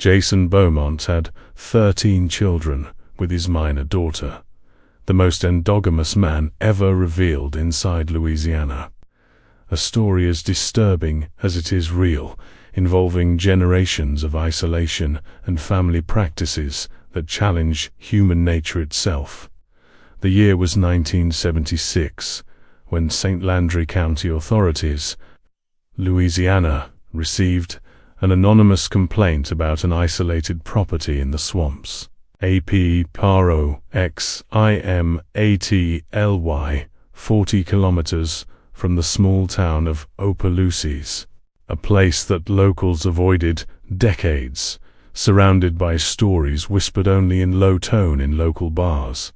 Jason Beaumont had 13 children with his minor daughter, the most endogamous man ever revealed inside Louisiana. A story as disturbing as it is real, involving generations of isolation and family practices that challenge human nature itself. The year was 1976, when St. Landry County authorities, Louisiana, received an anonymous complaint about an isolated property in the swamps. approximately 40 kilometers from the small town of Opelousas, a place that locals avoided decades, surrounded by stories whispered only in low tone in local bars.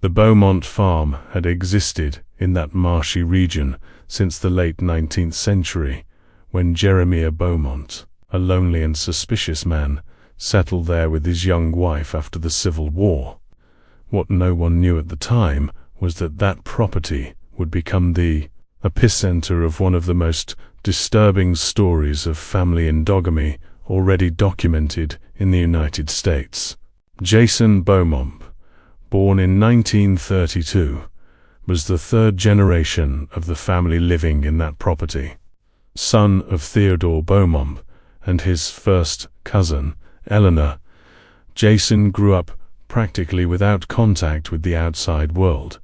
The Beaumont farm had existed in that marshy region since the late 19th century, when Jeremiah Beaumont, a lonely and suspicious man, settled there with his young wife after the Civil War. What no one knew at the time was that that property would become the epicenter of one of the most disturbing stories of family endogamy already documented in the United States. Jason Beaumont, born in 1932, was the third generation of the family living in that property. Son of Theodore Beaumont and his first cousin, Eleanor, Jason grew up practically without contact with the outside world.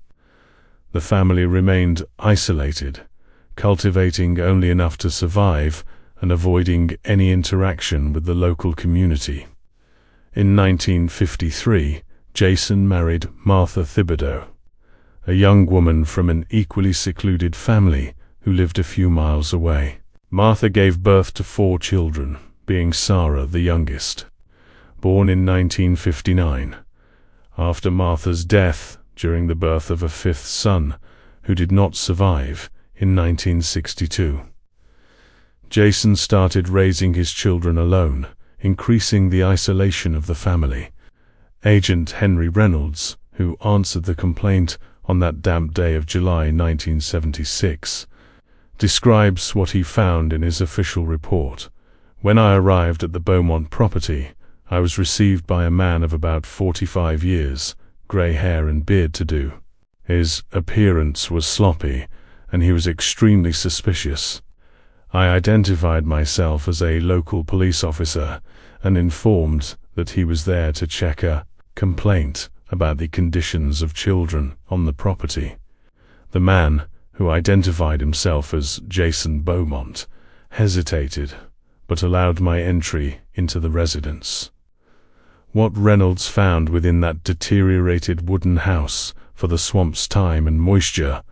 The family remained isolated, cultivating only enough to survive and avoiding any interaction with the local community. In 1953, Jason married Martha Thibodeau, a young woman from an equally secluded family who lived a few miles away. Martha gave birth to 4 children, being Sarah the youngest, born in 1959. After Martha's death during the birth of a 5th son, who did not survive, in 1962. Jason started raising his children alone, increasing the isolation of the family. Agent Henry Reynolds, who answered the complaint on that damp day of July 1976, describes what he found in his official report. When I arrived at the Beaumont property, I was received by a man of about 45 years, gray hair and beard to do. His appearance was sloppy, and he was extremely suspicious. I identified myself as a local police officer and informed that he was there to check a complaint about the conditions of children on the property. The man, who identified himself as Jason Beaumont, hesitated, but allowed my entry into the residence. What Reynolds found within that deteriorated wooden house for the swamp's time and moisture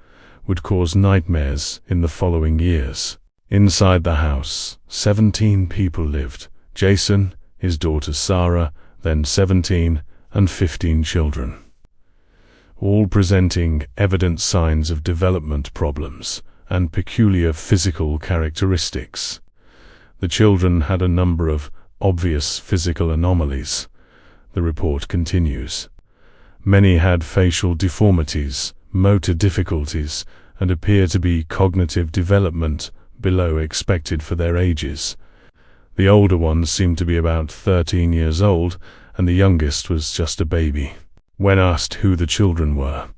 would cause nightmares in the following years. Inside the house, 17 people lived: Jason, his daughter Sarah, then 17, and 15 children, all presenting evident signs of development problems and peculiar physical characteristics. The children had a number of obvious physical anomalies, the report continues. Many had facial deformities, motor difficulties, and appear to be cognitive development below expected for their ages. The older ones seemed to be about 13 years old, and the youngest was just a baby. When asked who the children were,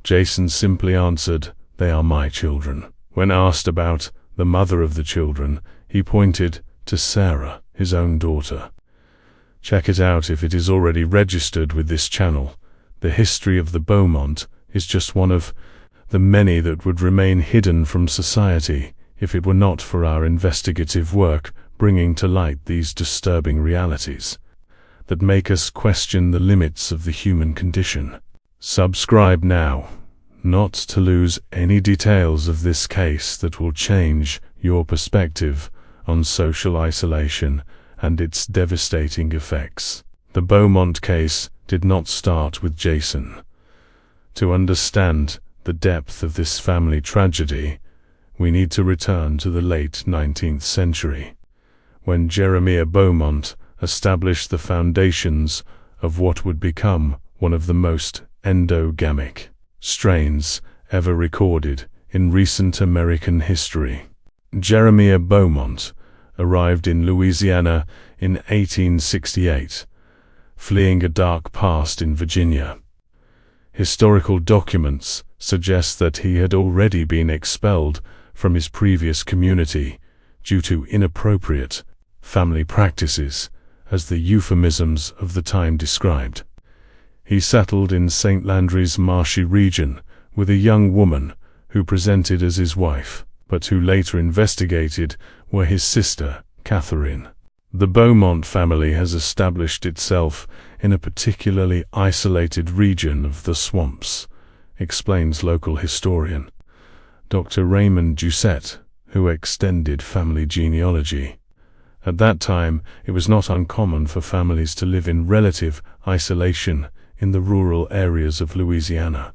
Jason simply answered, "They are my children." When asked about the mother of the children, he pointed to Sarah, his own daughter. Check it out if it is already registered with this channel. The history of the Beaumont is just one of the many that would remain hidden from society if it were not for our investigative work bringing to light these disturbing realities that make us question the limits of the human condition. Subscribe now, not to lose any details of this case that will change your perspective on social isolation and its devastating effects. The Beaumont case did not start with Jason. To understand the depth of this family tragedy, we need to return to the late 19th century, when Jeremiah Beaumont established the foundations of what would become one of the most endogamic strains ever recorded in recent American history. Jeremiah Beaumont arrived in Louisiana in 1868, fleeing a dark past in Virginia. Historical documents suggest that he had already been expelled from his previous community due to inappropriate family practices, as the euphemisms of the time described. He settled in St. Landry's marshy region with a young woman who presented as his wife, but who later investigated were his sister, Catherine. The Beaumont family has established itself in a particularly isolated region of the swamps, explains local historian Dr. Raymond Doucette, who extended family genealogy. At that time, it was not uncommon for families to live in relative isolation in the rural areas of Louisiana.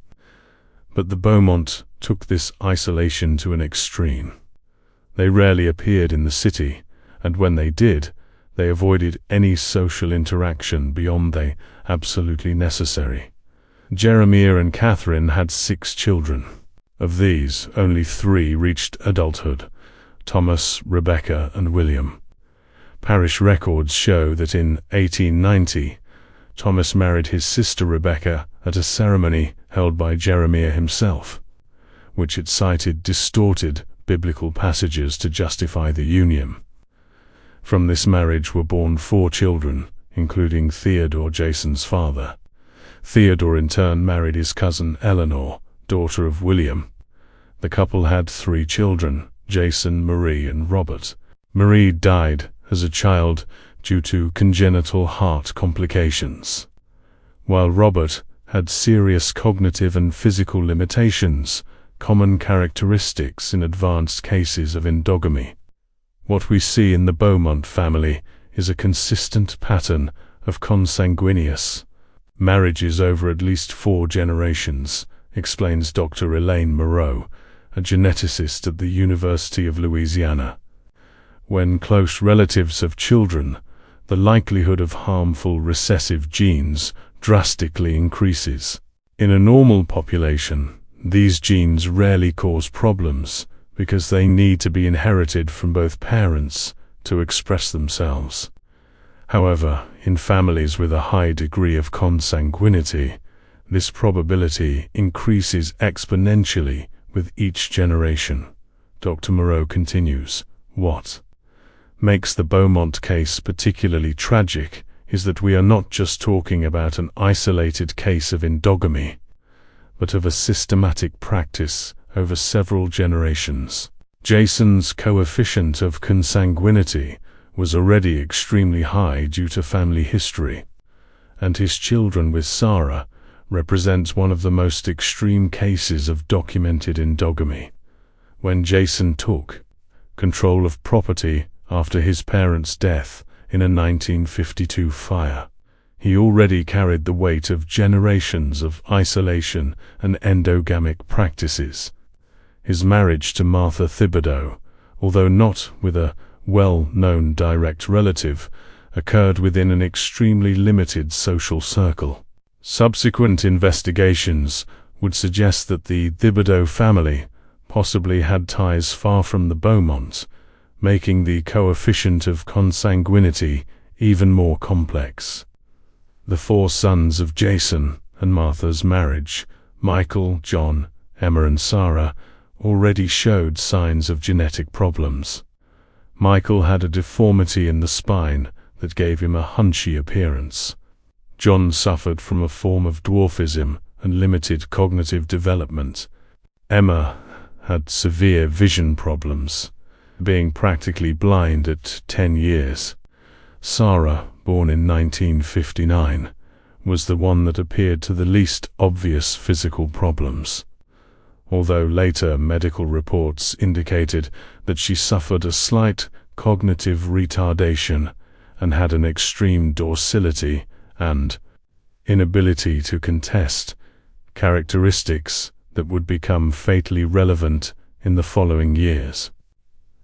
But the Beaumont took this isolation to an extreme. They rarely appeared in the city, and when they did, they avoided any social interaction beyond the absolutely necessary. Jeremiah and Catherine had 6 children. Of these, only 3 reached adulthood: Thomas, Rebecca, and William. Parish records show that in 1890, Thomas married his sister Rebecca at a ceremony held by Jeremiah himself, which it cited distorted biblical passages to justify the union. From this marriage were born 4 children, including Theodore, Jason's father. Theodore in turn married his cousin Eleanor, daughter of William. The couple had 3 children, Jason, Marie, and Robert. Marie died as a child due to congenital heart complications, while Robert had serious cognitive and physical limitations, common characteristics in advanced cases of endogamy. What we see in the Beaumont family is a consistent pattern of consanguineous marriages over at least 4 generations, explains Dr. Elaine Moreau, a geneticist at the University of Louisiana. When close relatives have children, the likelihood of harmful recessive genes drastically increases. In a normal population, these genes rarely cause problems because they need to be inherited from both parents to express themselves. However, in families with a high degree of consanguinity, this probability increases exponentially with each generation. Dr. Moreau continues, "What makes the Beaumont case particularly tragic is that we are not just talking about an isolated case of endogamy, but of a systematic practice over several generations." Jason's coefficient of consanguinity was already extremely high due to family history, and his children with Sarah represents one of the most extreme cases of documented endogamy. When Jason took control of property after his parents' death in a 1952 fire, he already carried the weight of generations of isolation and endogamic practices. His marriage to Martha Thibodeau, although not with a well-known direct relative, occurred within an extremely limited social circle. Subsequent investigations would suggest that the Thibodeau family possibly had ties far from the Beaumont, making the coefficient of consanguinity even more complex. The 4 sons of Jason and Martha's marriage, Michael, John, Emma, and Sarah, already showed signs of genetic problems. Michael had a deformity in the spine that gave him a hunchy appearance. John suffered from a form of dwarfism and limited cognitive development. Emma had severe vision problems, being practically blind at 10 years. Sarah, born in 1959, was the one that appeared to the least obvious physical problems, although later medical reports indicated that she suffered a slight cognitive retardation and had an extreme docility and inability to contest, characteristics that would become fatally relevant in the following years.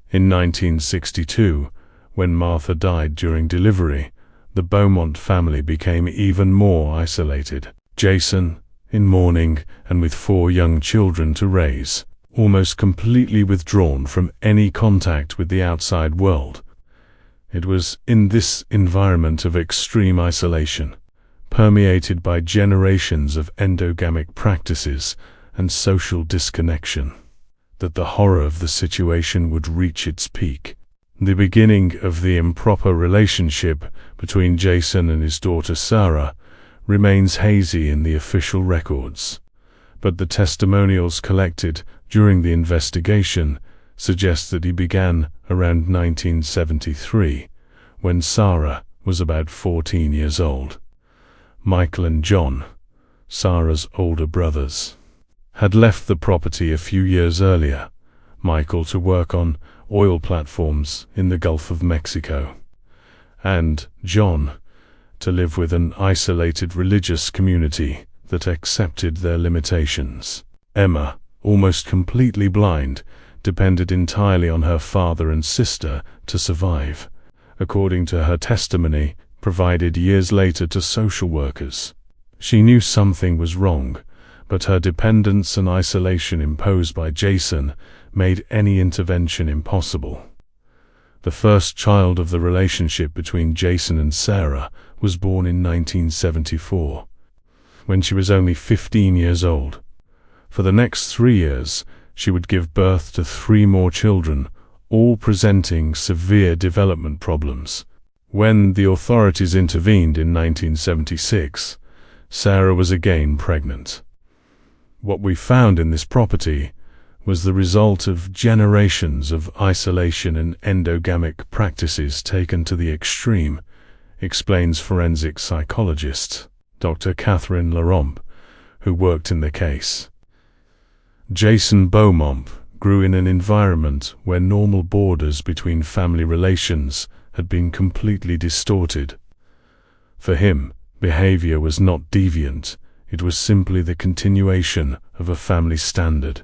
In 1962, when Martha died during delivery, the Beaumont family became even more isolated. Jason, in mourning and with 4 young children to raise, almost completely withdrawn from any contact with the outside world. It was in this environment of extreme isolation, permeated by generations of endogamic practices and social disconnection, that the horror of the situation would reach its peak. The beginning of the improper relationship between Jason and his daughter Sarah remains hazy in the official records, but the testimonials collected during the investigation suggest that he began around 1973, when Sarah was about 14 years old. Michael and John, Sarah's older brothers, had left the property a few years earlier, Michael to work on oil platforms in the Gulf of Mexico, and John to live with an isolated religious community that accepted their limitations. Emma, almost completely blind, depended entirely on her father and sister to survive, according to her testimony provided years later to social workers. She knew something was wrong, but her dependence and isolation imposed by Jason made any intervention impossible. The first child of the relationship between Jason and Sarah was born in 1974, when she was only 15 years old. For the next 3 years, she would give birth to 3 more children, all presenting severe development problems. When the authorities intervened in 1976, Sarah was again pregnant. What we found in this property was the result of generations of isolation and endogamic practices taken to the extreme, explains forensic psychologist Dr. Catherine Larompe, who worked in the case. Jason Beaumont grew in an environment where normal borders between family relations had been completely distorted. For him, behavior was not deviant, it was simply the continuation of a family standard.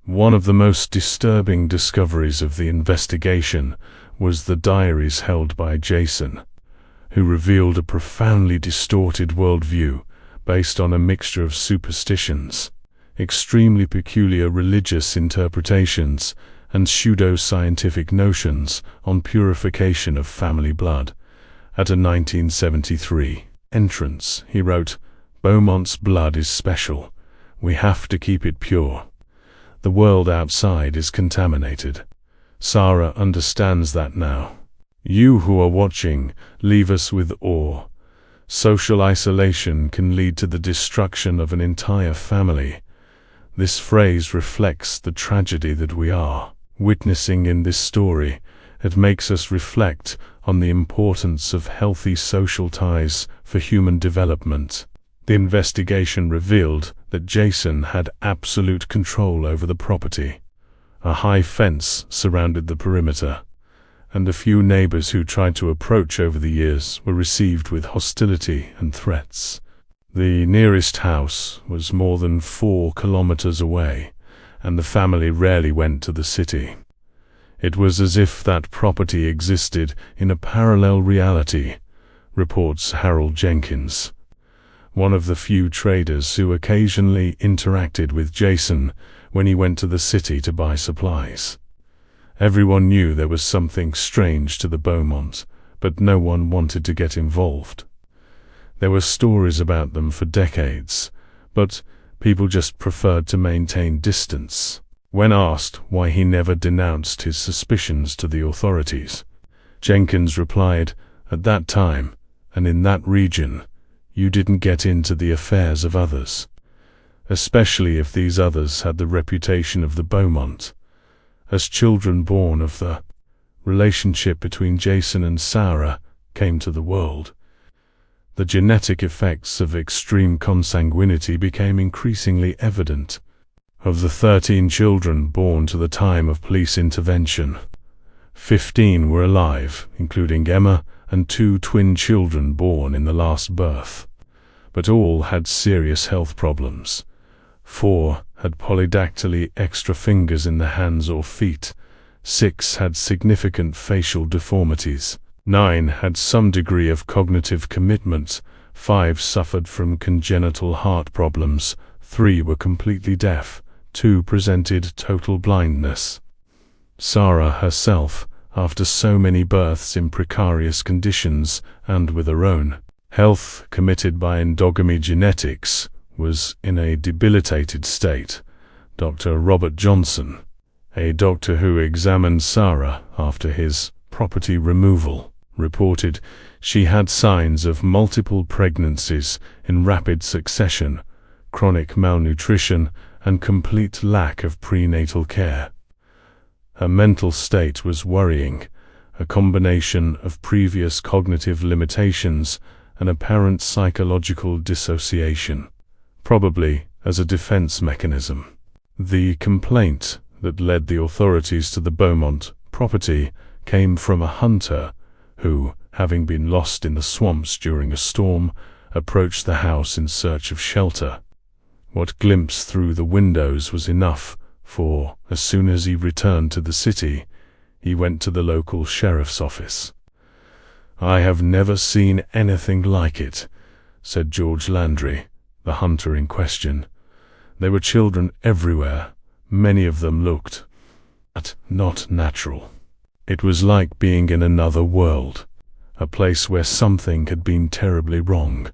One of the most disturbing discoveries of the investigation was the diaries held by Jason, who revealed a profoundly distorted worldview based on a mixture of superstitions, extremely peculiar religious interpretations, and pseudo-scientific notions on purification of family blood. At a 1973 entrance, he wrote, "Beaumont's blood is special. We have to keep it pure. The world outside is contaminated. Sarah understands that now. You who are watching, leave us with awe. Social isolation can lead to the destruction of an entire family." This phrase reflects the tragedy that we are witnessing in this story. It makes us reflect on the importance of healthy social ties for human development. The investigation revealed that Jason had absolute control over the property. A high fence surrounded the perimeter, and the few neighbors who tried to approach over the years were received with hostility and threats. The nearest house was more than 4 kilometers away, and the family rarely went to the city. It was as if that property existed in a parallel reality, reports Harold Jenkins, one of the few traders who occasionally interacted with Jason when he went to the city to buy supplies. Everyone knew there was something strange to the Beaumonts, but no one wanted to get involved. There were stories about them for decades, but people just preferred to maintain distance. When asked why he never denounced his suspicions to the authorities, Jenkins replied, "At that time, and in that region, you didn't get into the affairs of others, especially if these others had the reputation of the Beaumont." As children born of the relationship between Jason and Sarah came to the world, the genetic effects of extreme consanguinity became increasingly evident. Of the 13 children born to the time of police intervention, 15 were alive, including Emma and 2 twin children born in the last birth, but all had serious health problems. 4 had polydactyly, extra fingers in the hands or feet. 6 had significant facial deformities. 9 had some degree of cognitive commitment. 5 suffered from congenital heart problems. 3 were completely deaf. 2 presented total blindness. Sarah herself, after so many births in precarious conditions and with her own health, committed by endogamy genetics, was in a debilitated state. Dr. Robert Johnson, a doctor who examined Sarah after his property removal, reported she had signs of multiple pregnancies in rapid succession, chronic malnutrition, and complete lack of prenatal care. Her mental state was worrying, a combination of previous cognitive limitations and apparent psychological dissociation, probably as a defense mechanism. The complaint that led the authorities to the Beaumont property came from a hunter who, having been lost in the swamps during a storm, approached the house in search of shelter. What glimpse through the windows was enough, for as soon as he returned to the city, he went to the local sheriff's office. "I have never seen anything like it," said George Landry, the hunter in question. "There were children everywhere. Many of them looked not natural. It was like being in another world, a place where something had been terribly wrong."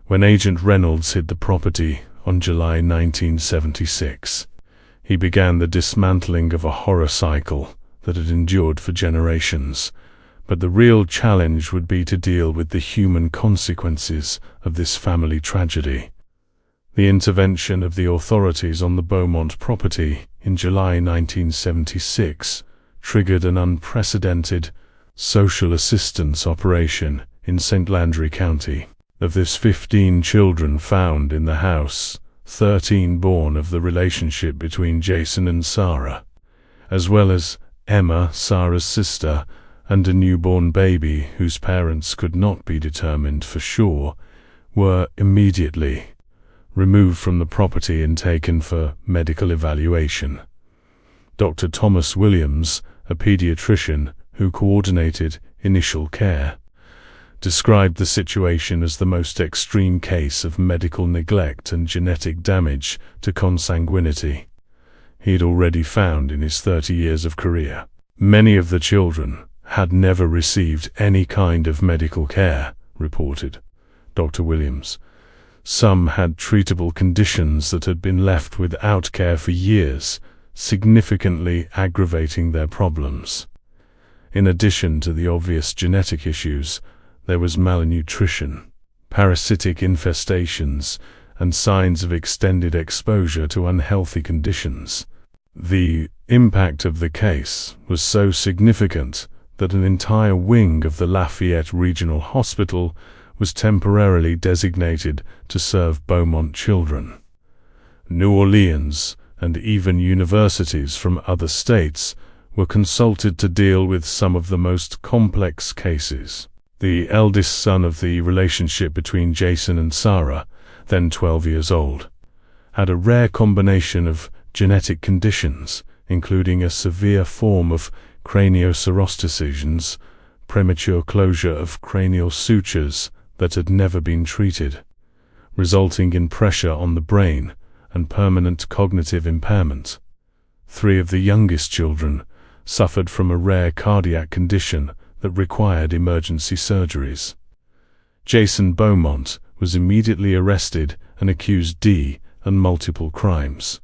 When Agent Reynolds hit the property on July 1976, he began the dismantling of a horror cycle that had endured for generations. But the real challenge would be to deal with the human consequences of this family tragedy. The intervention of the authorities on the Beaumont property in July 1976 triggered an unprecedented social assistance operation in St. Landry County. Of this 15 children found in the house, 13 born of the relationship between Jason and Sarah, as well as Emma, Sarah's sister, and a newborn baby whose parents could not be determined for sure, were immediately removed from the property and taken for medical evaluation. Dr. Thomas Williams, a pediatrician who coordinated initial care, described the situation as the most extreme case of medical neglect and genetic damage to consanguinity he had already found in his 30 years of career. Many of the children had never received any kind of medical care, reported Dr. Williams. Some had treatable conditions that had been left without care for years, significantly aggravating their problems. In addition to the obvious genetic issues, there was malnutrition, parasitic infestations, and signs of extended exposure to unhealthy conditions. The impact of the case was so significant that an entire wing of the Lafayette Regional Hospital was temporarily designated to serve Beaumont children. New Orleans and even universities from other states were consulted to deal with some of the most complex cases. The eldest son of the relationship between Jason and Sarah, then 12 years old, had a rare combination of genetic conditions, including a severe form of craniocerosdecisions, premature closure of cranial sutures that had never been treated, resulting in pressure on the brain and permanent cognitive impairment. 3 of the youngest children suffered from a rare cardiac condition that required emergency surgeries. Jason Beaumont was immediately arrested and accused and multiple crimes.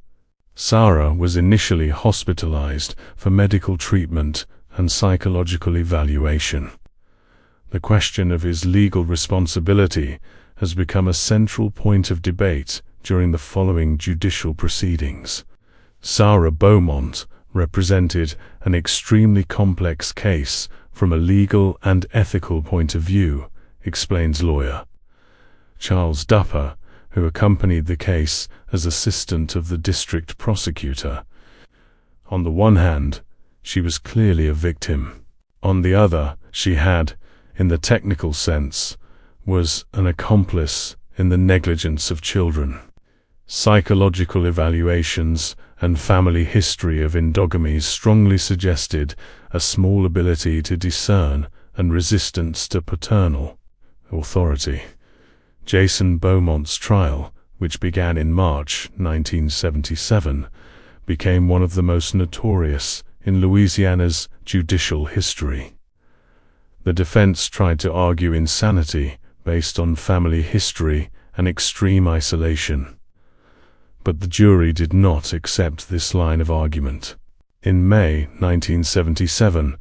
Sarah was initially hospitalized for medical treatment and psychological evaluation. The question of his legal responsibility has become a central point of debate during the following judicial proceedings. Sarah Beaumont represented an extremely complex case from a legal and ethical point of view, explains lawyer Charles Dupper, who accompanied the case as assistant of the district prosecutor. On the one hand, she was clearly a victim. On the other, she had, in the technical sense, was an accomplice in the negligence of children. Psychological evaluations and family history of endogamy strongly suggested a small ability to discern and resistance to paternal authority. Jason Beaumont's trial, which began in March 1977, became one of the most notorious in Louisiana's judicial history. The defense tried to argue insanity based on family history and extreme isolation, but the jury did not accept this line of argument. In May 1977,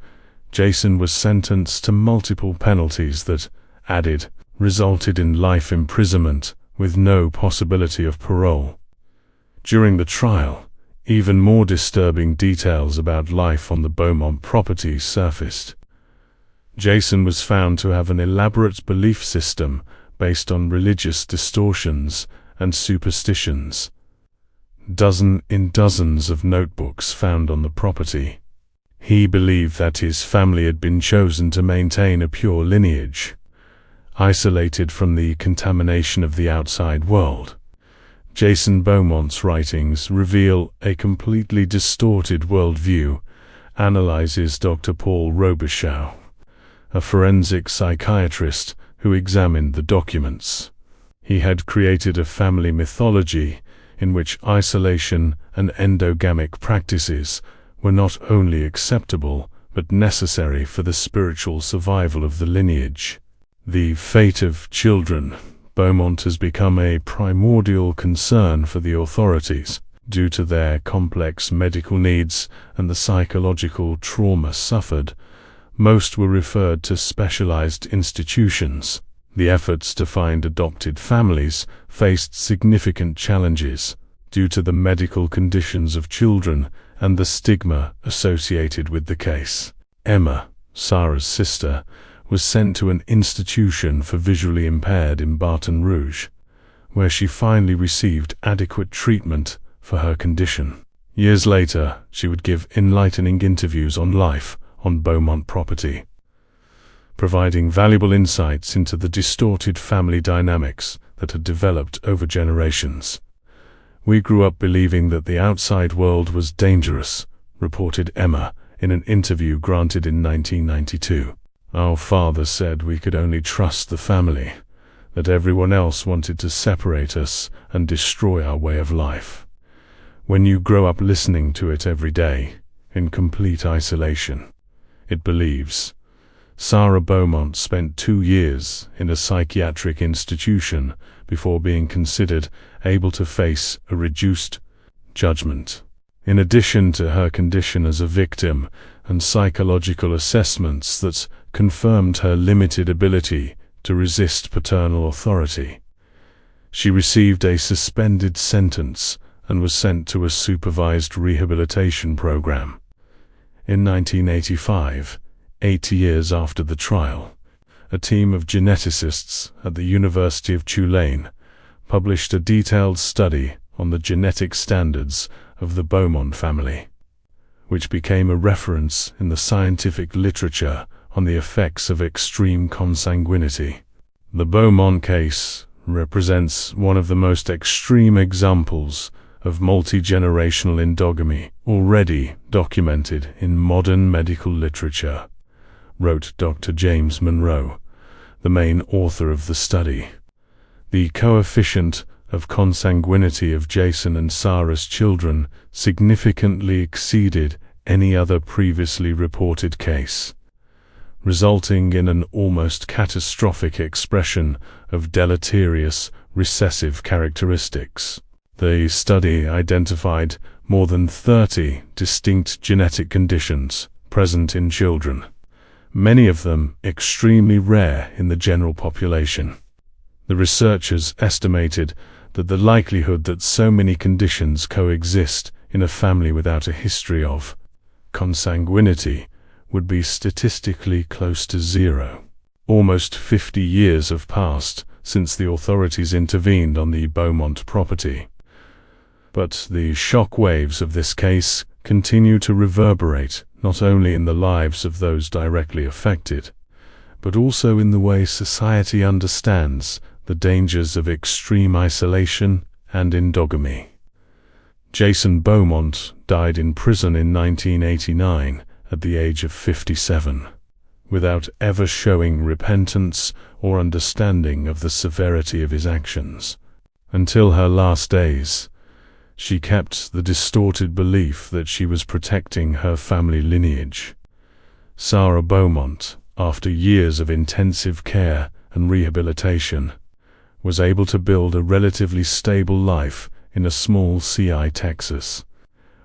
Jason was sentenced to multiple penalties that, added, resulted in life imprisonment with no possibility of parole. During the trial, even more disturbing details about life on the Beaumont property surfaced. Jason was found to have an elaborate belief system based on religious distortions and superstitions. Dozens of notebooks found on the property. He believed that his family had been chosen to maintain a pure lineage, isolated from the contamination of the outside world. Jason Beaumont's writings reveal a completely distorted worldview, analyzes Dr. Paul Robichaud, a forensic psychiatrist who examined the documents. He had created a family mythology in which isolation and endogamic practices were not only acceptable but necessary for the spiritual survival of the lineage. The fate of children. Beaumont has become a primordial concern for the authorities due to their complex medical needs and the psychological trauma suffered. Most were referred to specialized institutions. The efforts to find adopted families faced significant challenges due to the medical conditions of children and the stigma associated with the case. Emma, Sarah's sister, was sent to an institution for visually impaired in Baton Rouge, where she finally received adequate treatment for her condition. Years later, she would give enlightening interviews on life on Beaumont property, providing valuable insights into the distorted family dynamics that had developed over generations. "We grew up believing that the outside world was dangerous," reported Emma in an interview granted in 1992. "Our father said we could only trust the family, that everyone else wanted to separate us and destroy our way of life. When you grow up listening to it every day, in complete isolation, it believes." Sarah Beaumont spent 2 years in a psychiatric institution before being considered able to face a reduced judgment. In addition to her condition as a victim and psychological assessments that confirmed her limited ability to resist paternal authority, she received a suspended sentence and was sent to a supervised rehabilitation program. In 1985, 80 years after the trial, a team of geneticists at the University of Tulane published a detailed study on the genetic standards of the Beaumont family, which became a reference in the scientific literature on the effects of extreme consanguinity. The Beaumont case represents one of the most extreme examples of multi-generational endogamy already documented in modern medical literature, wrote Dr. James Monroe, the main author of the study. The coefficient of consanguinity of Jason and Sarah's children significantly exceeded any other previously reported case, resulting in an almost catastrophic expression of deleterious recessive characteristics. The study identified more than 30 distinct genetic conditions present in children, many of them extremely rare in the general population. The researchers estimated that the likelihood that so many conditions coexist in a family without a history of consanguinity would be statistically close to zero. Almost 50 years have passed since the authorities intervened on the Beaumont property, but the shock waves of this case continue to reverberate not only in the lives of those directly affected, but also in the way society understands the dangers of extreme isolation and endogamy. Jason Beaumont died in prison in 1989 at the age of 57, without ever showing repentance or understanding of the severity of his actions. Until her last days, she kept the distorted belief that she was protecting her family lineage. Sarah Beaumont, after years of intensive care and rehabilitation, was able to build a relatively stable life in a small CI Texas,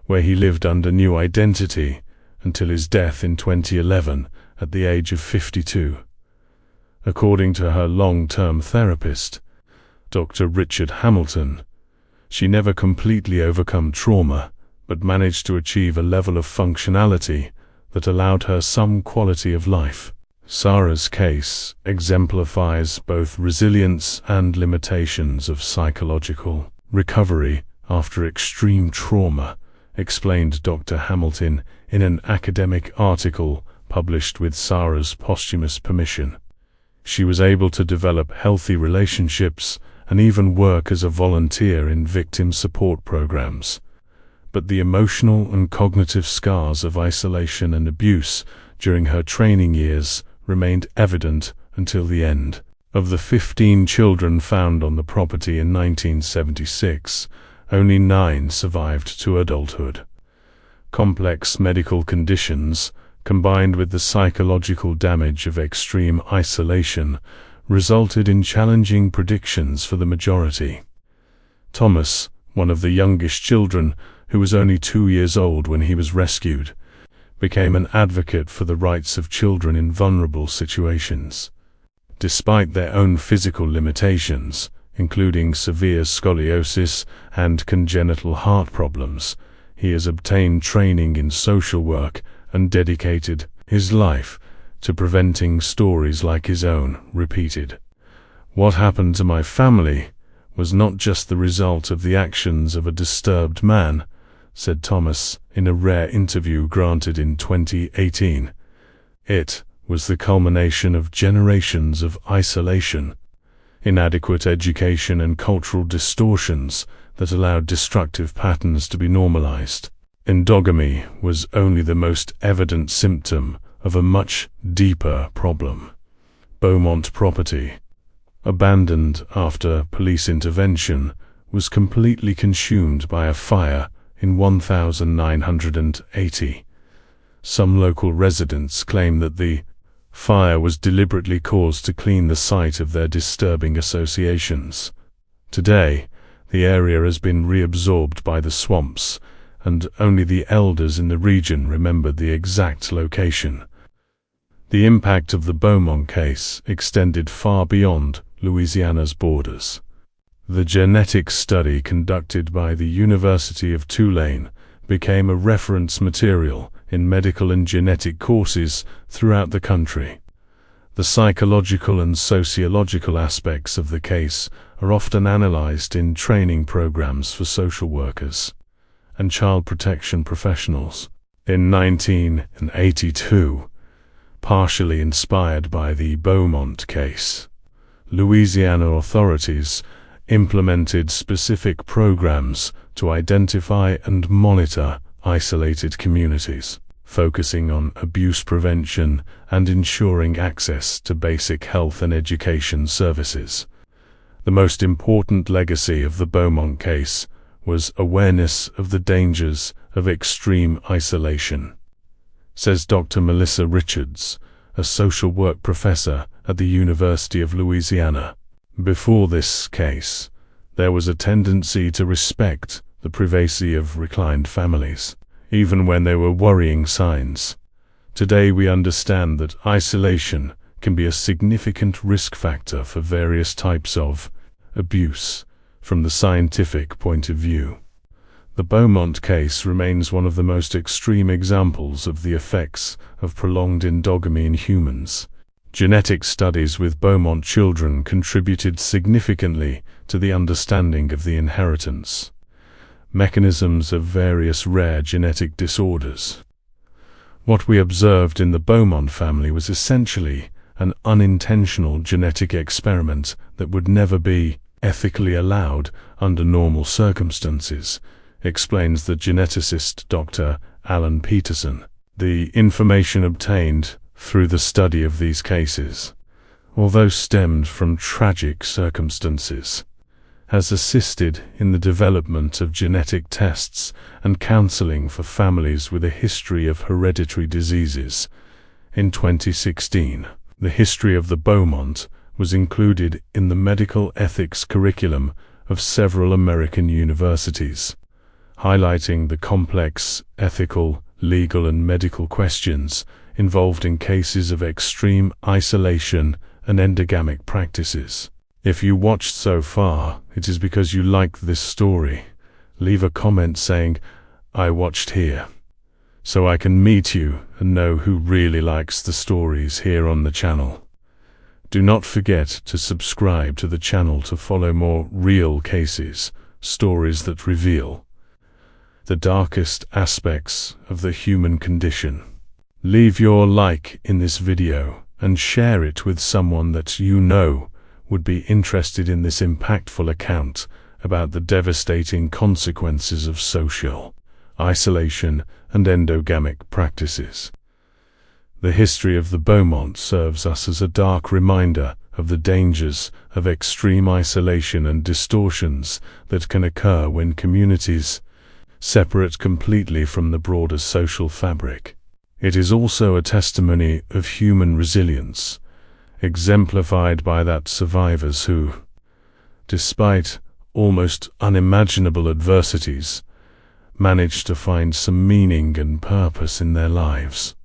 where he lived under new identity until his death in 2011 at the age of 52. According to her long-term therapist, Dr. Richard Hamilton, she never completely overcome trauma, but managed to achieve a level of functionality that allowed her some quality of life. Sarah's case exemplifies both resilience and limitations of psychological recovery after extreme trauma, explained Dr. Hamilton in an academic article published with Sarah's posthumous permission. She was able to develop healthy relationships and even work as a volunteer in victim support programs. But the emotional and cognitive scars of isolation and abuse during her training years remained evident until the end. Of the 15 children found on the property in 1976, only 9 survived to adulthood. Complex medical conditions, combined with the psychological damage of extreme isolation, resulted in challenging predictions for the majority. Thomas, one of the youngest children, who was only 2 years old when he was rescued, became an advocate for the rights of children in vulnerable situations. Despite their own physical limitations, including severe scoliosis and congenital heart problems, he has obtained training in social work and dedicated his life to preventing stories like his own repeated. What happened to my family was not just the result of the actions of a disturbed man, said Thomas in a rare interview granted in 2018. It was the culmination of generations of isolation, inadequate education and cultural distortions that allowed destructive patterns to be normalized. Endogamy was only the most evident symptom of a much deeper problem. Beaumont property, abandoned after police intervention, was completely consumed by a fire in 1980. Some local residents claim that the fire was deliberately caused to clean the site of their disturbing associations. Today, the area has been reabsorbed by the swamps, and only the elders in the region remembered the exact location. The impact of the Beaumont case extended far beyond Louisiana's borders. The genetic study conducted by the University of Tulane became a reference material in medical and genetic courses throughout the country. The psychological and sociological aspects of the case are often analyzed in training programs for social workers and child protection professionals. In 1982, partially inspired by the Beaumont case, Louisiana authorities implemented specific programs to identify and monitor isolated communities, focusing on abuse prevention and ensuring access to basic health and education services. The most important legacy of the Beaumont case was awareness of the dangers of extreme isolation, says Dr. Melissa Richards, a social work professor at the University of Louisiana. Before this case, there was a tendency to respect the privacy of reclined families, even when there were worrying signs. Today we understand that isolation can be a significant risk factor for various types of abuse from the scientific point of view. The Beaumont case remains one of the most extreme examples of the effects of prolonged endogamy in humans. Genetic studies with Beaumont children contributed significantly to the understanding of the inheritance mechanisms of various rare genetic disorders. What we observed in the Beaumont family was essentially an unintentional genetic experiment that would never be ethically allowed under normal circumstances, explains the geneticist Dr. Alan Peterson. The information obtained through the study of these cases, although stemmed from tragic circumstances, has assisted in the development of genetic tests and counseling for families with a history of hereditary diseases. In 2016, the history of the Beaumont was included in the medical ethics curriculum of several American universities, highlighting the complex ethical, legal and medical questions involved in cases of extreme isolation and endogamic practices. If you watched so far, it is because you like this story. Leave a comment saying, "I watched here," so I can meet you and know who really likes the stories here on the channel. Do not forget to subscribe to the channel to follow more real cases, stories that reveal the darkest aspects of the human condition. Leave your like in this video and share it with someone that you know would be interested in this impactful account about the devastating consequences of social isolation and endogamic practices. The history of the Beaumont serves us as a dark reminder of the dangers of extreme isolation and distortions that can occur when communities separate completely from the broader social fabric. It is also a testimony of human resilience, exemplified by that survivors who, despite almost unimaginable adversities, managed to find some meaning and purpose in their lives.